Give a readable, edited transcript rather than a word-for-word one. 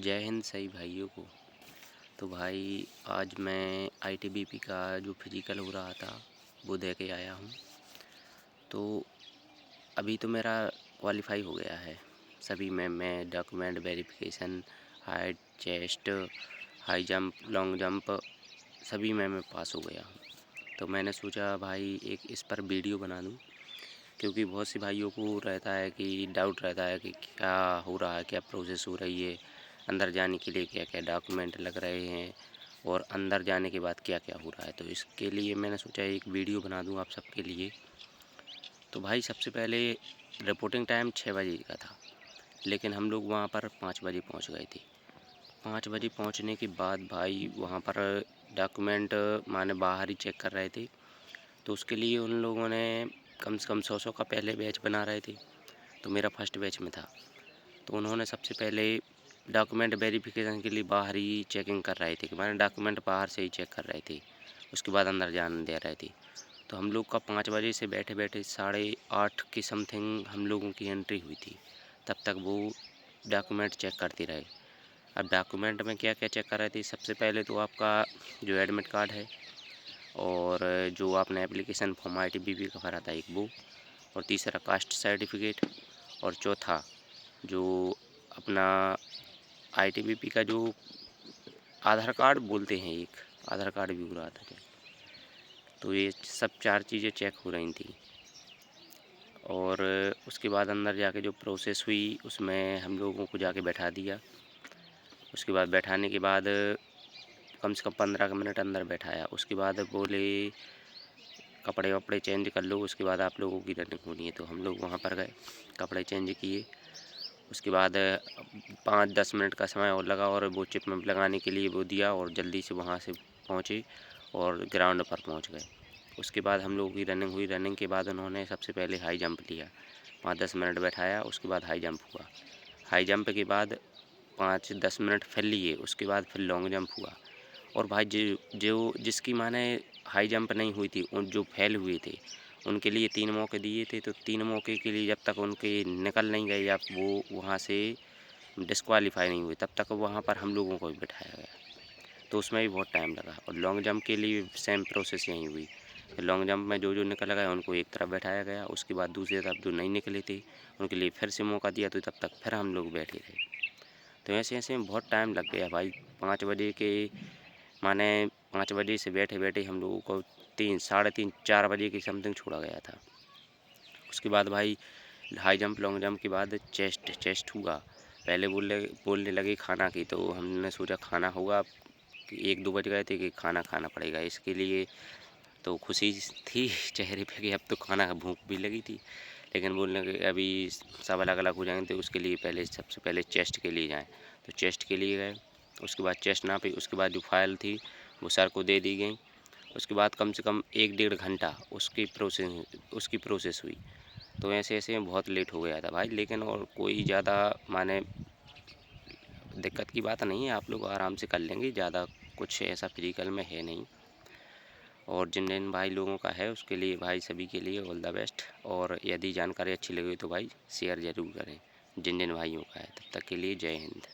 जय हिंद सभी भाइयों को। तो भाई आज मैं आईटीबीपी का जो फिजिकल हो रहा था वो दे के आया हूँ। तो अभी तो मेरा क्वालिफाई हो गया है सभी में। मैं document verification, height, chest, high jump, long jump सभी में मैं पास हो गया हूँ। तो मैंने सोचा भाई एक इस पर वीडियो बना दूँ, क्योंकि बहुत से भाइयों को रहता है कि डाउट रहता है कि क्या हो रहा है, क्या प्रोसेस हो रही है, अंदर जाने के लिए क्या क्या डॉक्यूमेंट लग रहे हैं और अंदर जाने के बाद क्या क्या हो रहा है। तो इसके लिए मैंने सोचा एक वीडियो बना दूं आप सबके लिए। तो भाई सबसे पहले रिपोर्टिंग टाइम 6 बजे का था, लेकिन हम लोग वहाँ पर 5 बजे पहुँच गए थे। 5 बजे पहुँचने के बाद भाई वहाँ पर डॉक्यूमेंट माने बाहर ही चेक कर रहे थे। तो उसके लिए उन लोगों ने कम से कम 100 का पहले बैच बना रहे थे। तो मेरा फर्स्ट बैच में था। तो उन्होंने सबसे पहले डॉक्यूमेंट वेरिफिकेशन के लिए बाहर ही चेकिंग कर रहे थे कि मैंने डॉक्यूमेंट बाहर से ही चेक कर रहे थे, उसके बाद अंदर जाने दे रहे थे। तो हम लोग का 5 बजे से बैठे बैठे 8:30 के समथिंग हम लोगों की एंट्री हुई थी। तब तक वो डॉक्यूमेंट चेक करते रहे। अब डॉक्यूमेंट में क्या क्या चेक कर रहे थे, सबसे पहले तो आपका जो एडमिट कार्ड है और जो आपने एप्लीकेशन फॉर्म आईटीबीपी का भरा था एक वो, और तीसरा कास्ट सर्टिफिकेट, और चौथा जो अपना आईटीबीपी का जो आधार कार्ड बोलते हैं, एक आधार कार्ड भी हो रहा था। तो ये सब 4 चीज़ें चेक हो रही थी। और उसके बाद अंदर जाके जो प्रोसेस हुई उसमें हम लोगों को जाके बैठा दिया। उसके बाद बैठाने के बाद कम से कम 15 मिनट अंदर बैठाया। उसके बाद बोले कपड़े वपड़े चेंज कर लो, उसके बाद आप लोगों की रनिंग होनी है। तो हम लोग वहाँ पर गए, कपड़े चेंज किए। उसके बाद 5-10 मिनट का समय और लगा और वो चिप में लगाने के लिए वो दिया और जल्दी से वहाँ से पहुँचे और ग्राउंड पर पहुँच गए। उसके बाद हम लोगों की रनिंग हुई। रनिंग के बाद उन्होंने सबसे पहले हाई जंप लिया, 5-10 मिनट बैठाया। उसके बाद हाई जंप हुआ। हाई जंप के बाद 5-10 मिनट फिर लिए, उसके बाद फिर लॉन्ग जंप हुआ। और भाई जो जिसकी माने हाई जंप नहीं हुई थी, उन जो फेल हुए थे उनके लिए 3 मौके दिए थे। तो 3 मौके के लिए जब तक उनके निकल नहीं गए या वो वहाँ से डिस्क्वालीफाई नहीं हुए, तब तक वहाँ पर हम लोगों को भी बिठाया गया। तो उसमें भी बहुत टाइम लगा। और लॉन्ग जंप के लिए सेम प्रोसेस यही हुई। लॉन्ग जंप में जो निकल गए उनको एक तरफ बैठाया गया, उसके बाद दूसरी तरफ जो नहीं निकले थे उनके लिए फिर से मौका दिया। तो तब तक फिर हम लोग बैठे थे। तो ऐसे ऐसे में बहुत टाइम लग गया भाई। 5 बजे के माने 5 बजे से बैठे बैठे हम लोगों को 3, साढ़े 3, 4 बजे के समथिंग छोड़ा गया था। उसके बाद भाई हाई जंप लॉन्ग जंप के बाद चेस्ट हुआ। पहले बोलने लगे खाना की, तो हमने सोचा खाना होगा। 1-2 बज गए थे कि खाना खाना पड़ेगा। इसके लिए तो खुशी थी चेहरे पे कि अब तो खाना का भूख भी लगी थी। लेकिन बोलने लगे अभी सब अलग अलग हो जाएंगे, तो उसके लिए पहले सबसे पहले चेस्ट के लिए जाएँ। तो चेस्ट के लिए गए। उसके बाद चेस्ट नापी। उसके बाद जो फाइल थी वो सर को दे दी गई। उसके बाद कम से कम 1-1.5 घंटा उसकी प्रोसेस हुई। तो ऐसे ऐसे में बहुत लेट हो गया था भाई। लेकिन और कोई ज़्यादा माने दिक्कत की बात नहीं है, आप लोग आराम से कर लेंगे। ज़्यादा कुछ ऐसा फिजिकल में है नहीं। और जिन जिन भाई लोगों का है उसके लिए भाई सभी के लिए ऑल द बेस्ट। और यदि जानकारी अच्छी लगी तो भाई शेयर ज़रूर करें जिन जिन भाइयों का है। तब तक के लिए जय हिंद।